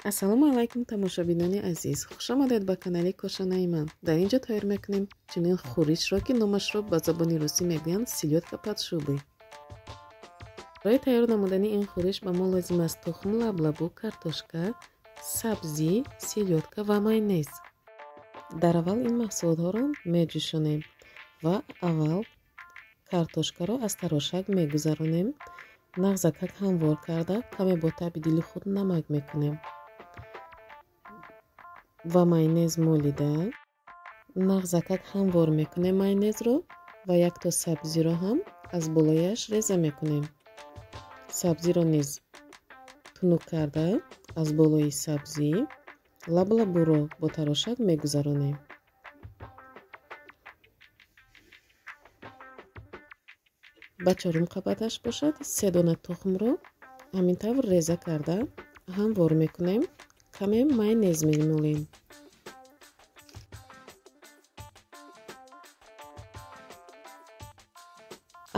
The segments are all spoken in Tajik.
ассалому алайкум тамошобинони азиз, хушомадед ба канали кошанаи ман. Дар ин ҷо тайёр мекунем чунин хӯришро ки номашро ба забони русӣ мегӯянд селёдка падшуби. барои тайёр намудани ин хӯриш ба мо лозим аст тухм лаблабу, картошка, сабзӣ, селёдка ва майонез. дар аввал ин маҳсулотҳоро меҷӯшонем ва аввал картошкаро аз тарошак мегузаронем. нағзакак ҳамвор карда каме бо таби дили худ намак мекунем ва майонез молида нағзакак ҳамвор мекунем майонезро ва якто сабзиро ҳам аз болояш реза мекунем. сабзиро низ тунук карда аз болои сабзӣ лаблабуро бо тарошак мегузаронем. ба чорум қабаташ бошад 3 дона тухмро ҳамин тавр реза карда ҳамвор мекунем. каме майонез мемолем.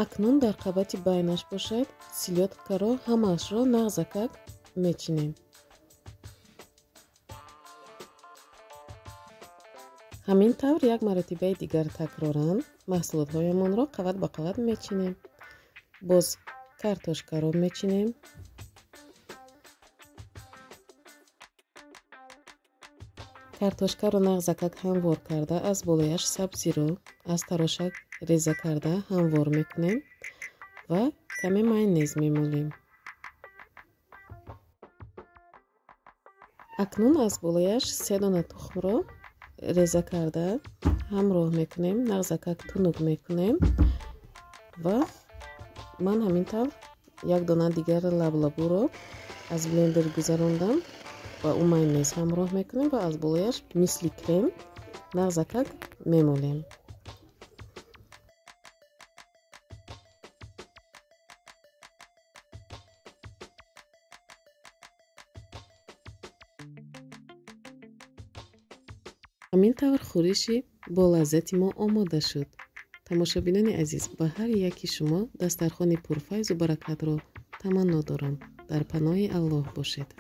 акнун дар қабати байнаш бошад селёдкаро ҳамаашро нағзакак мечинем. ҳамин тавр як маратибаи дигар такроран маҳсулотҳоямонро қават ба қават мечинем. боз картошкаро мечинем. картошкаро нағзакак ҳамвор карда аз болояш сабзиро аз тарошак реза карда ҳамвор мекунем ва каме майонез мемолем. акнун аз болояш 3 дона тухмро реза карда ҳамроҳ мекунем, нағзакак тунук мекунем ва ман ҳамин тавр як дона дигар лаблабуро аз блендер гузарондам ва ӯ майонез ҳамроҳ мекунем ва аз болояш мисли крем нағзакак мемолем. ҳамин тавр хӯриши болаззати мо омода шуд. тамошобинони азиз, ба ҳар яки шумо дастархони пурфайзу баракатро таманно дорам. дар паноҳи аллоҳ бошед.